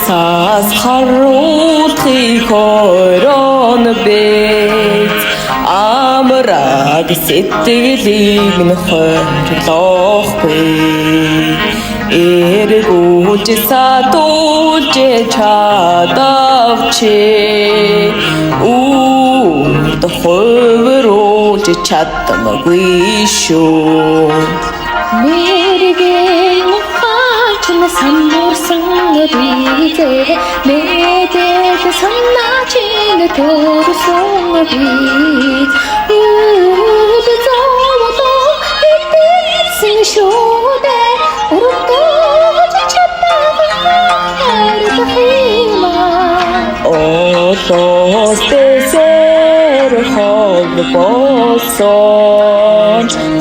Сас харуулахыг хорон бэт амраг сэтгэлийг нөхөрлөхгүй эргүүлж садуулж чадавчи үрд хөврүүлж чадмаггүй шүү мэрэгэн ухаачна самбурсан бизе мэдээд санаачин төрсөн биз үдзавдоо итсэн шүдэ урдож чадмаггүй хэрхэма отос тэсэр холбосон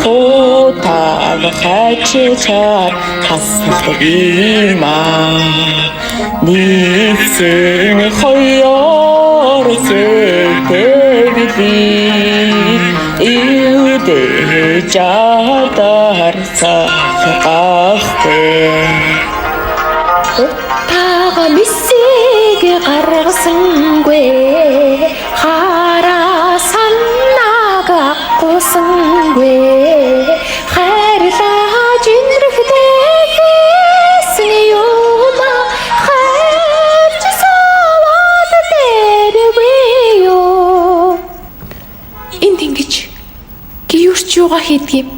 хотаг хачичар хасхима нийцэн хоёор сэтгэли иудэ чадар цахахэ Тага мисиг гаргасангүй хараа санаага гусангүй хайрлаж инэрхтэй хийсэн юума хайрч саваад дэргүй юу энд ингэж гиюрч юугаа хийдгийг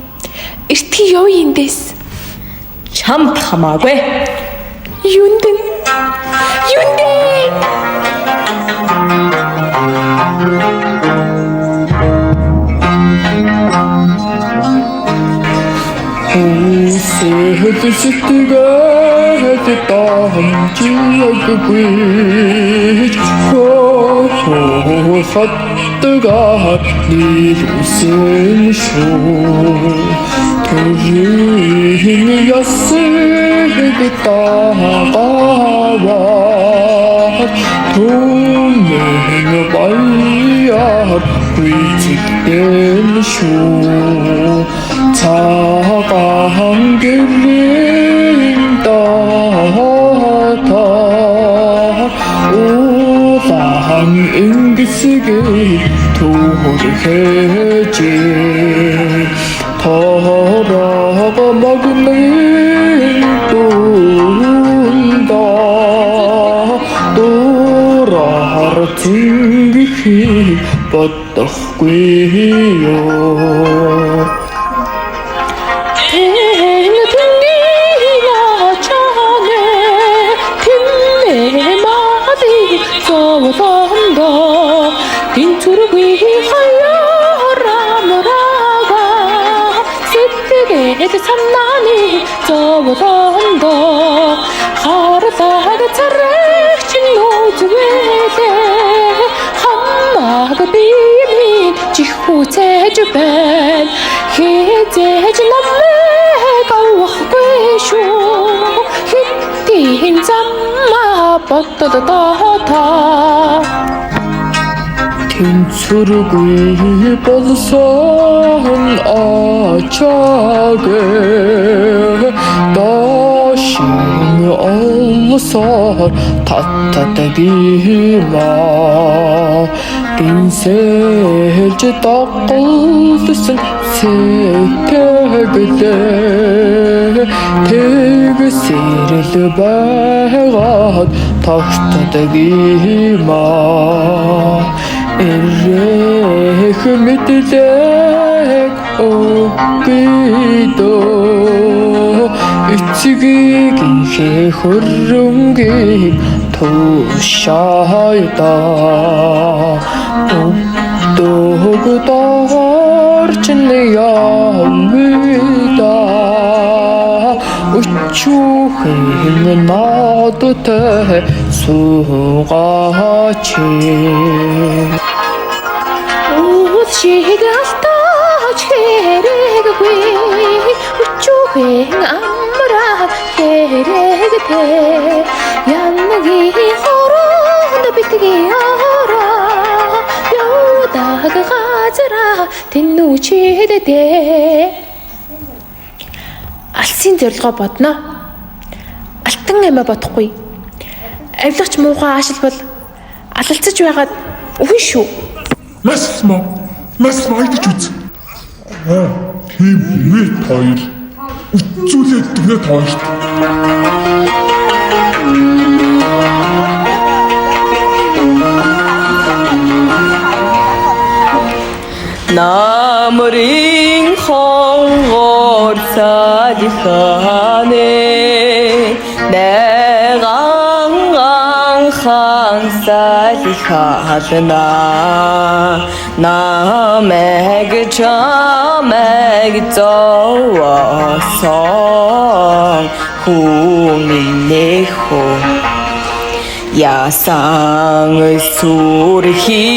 эртгий ёо эндээс чамд хамаагүй Юндэн Хүсэж сэтгэгээд таамжиаггүй хөөсөттэйгээр нийлүүлсэн шүү Төрийн ясыг таагаад түмэн баяр хүйтэн шүү цагаан гэрийн дата улаан ингэсгийг түрхэж Torog magming tunda Turar tinggi patahгүй ёо тэнцвэргүй хаярамрага сэтгэгээд санааны зовлондо харлаад царагч нүзвэлээ хамааг бими чихүүцэж байна хизээж намайг авахгүй шүү хиттийн заммаа боттодота тэнцвэргүй болсон ачаагээ дашин олсоор таттадагима гинсэлж дагуулсан сэтгэлээ тэгсэрэл байгаад тогтдагима эрэх мэдлэг өгдөө эцгийг хөрөнгөийг тушаайда өгдөгдөрч явда өчүүхэн надтай суугаач Шигалтаач хэрэггүй өчүүхэн амраа хэрэгтэй яннагийн хороонд битгий ороо явдаг газараа тэнүүчэдтэй алсын зорилгоо бодно алтан амиа бодохгүй авилгач муухай аашилбал алалцаж байгаад үгүй шүү Нас майдаж үз. Тийм нэг хоёр. Үцүүлээд тэгээд хоёрт. Намрын хонгор садихане нэган хан садихална намэг чамэг зоосон хүминэхо ясан сүрхи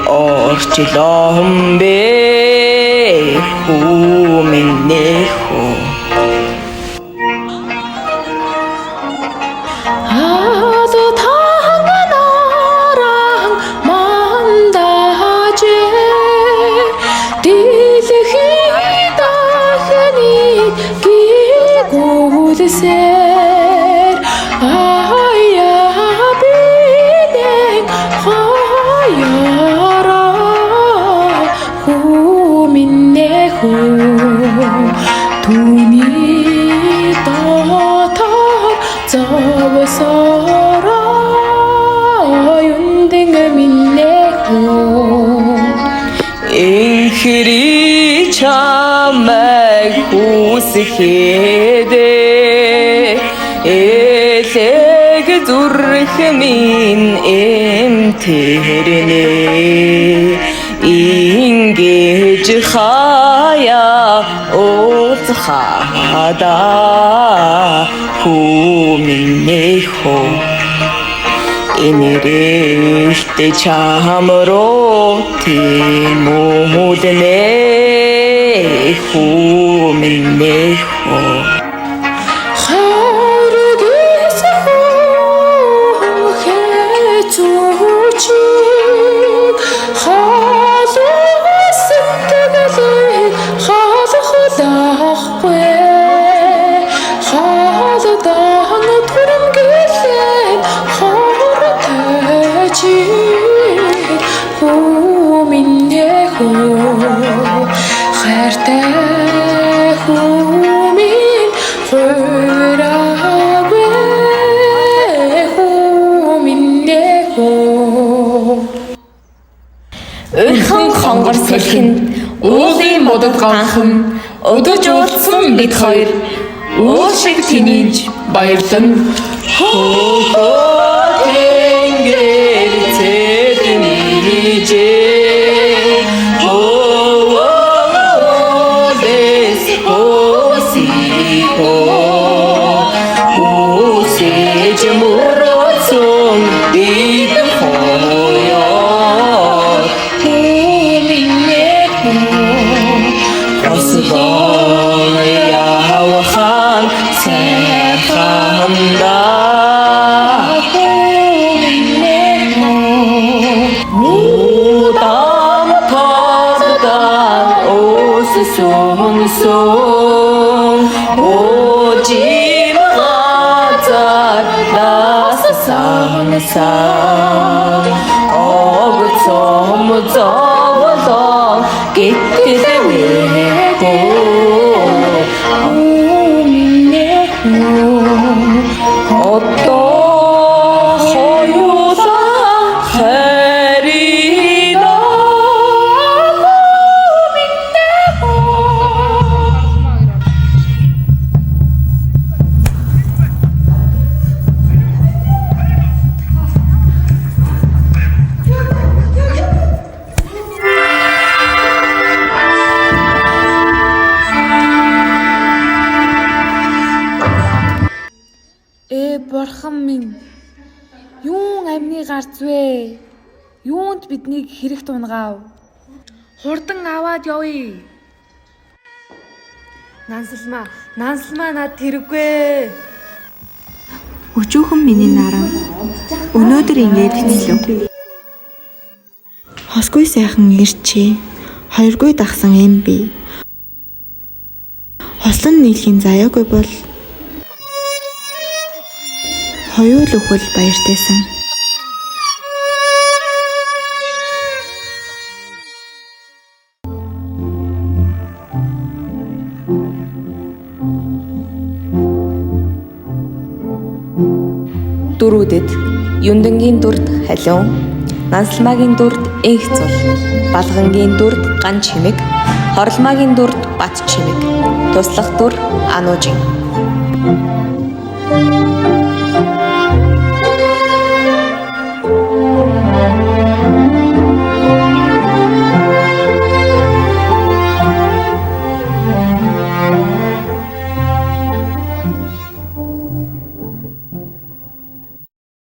орчломбе хүминэхо Ser aya bideng khayara hu minnehu tuni tata zawsara yundeng minnehu инхри чамайг хүсэхэд элэг зүрх минь эмтэрнэ ингэж хаяа ууцхада хүминэхо энэрэгт чамроо тэмүүднэ хүминэхо Өрхөн хонгор сэлхэн уулын модод ганхан өдөж уулсан бид хоёр уул шиг тэнийж баярлан хөө тэнгэр цэдний жээ ханда Мудам тасдан өссөн Ожим газар нассан Огцом зовлон гиттэвэго Отто хоёулаа харина Бурхан минь. Юун амны гарц вэ? Юунд биднийг хэрэг тунгаав? Хурдан аваад явъя. Нансалмаа над тэрэггүй. Өчүүхэн миний наран. Өнөөдөр ингэж хэллээ. Хосгүй сайхан ирчээ. Хоёргүй дагсан юм би. Хослон нийлхийн заяагүй бол хоёул өхөл баяртайсан. Дөрүүдэд Юндангийн дүрд халиун, Нансалмаагийн дүрд инх цул, Балгангийн дүрд ган чимэг, Хорлмаагийн дүрд бат чимэг, туслах дүр ануужин.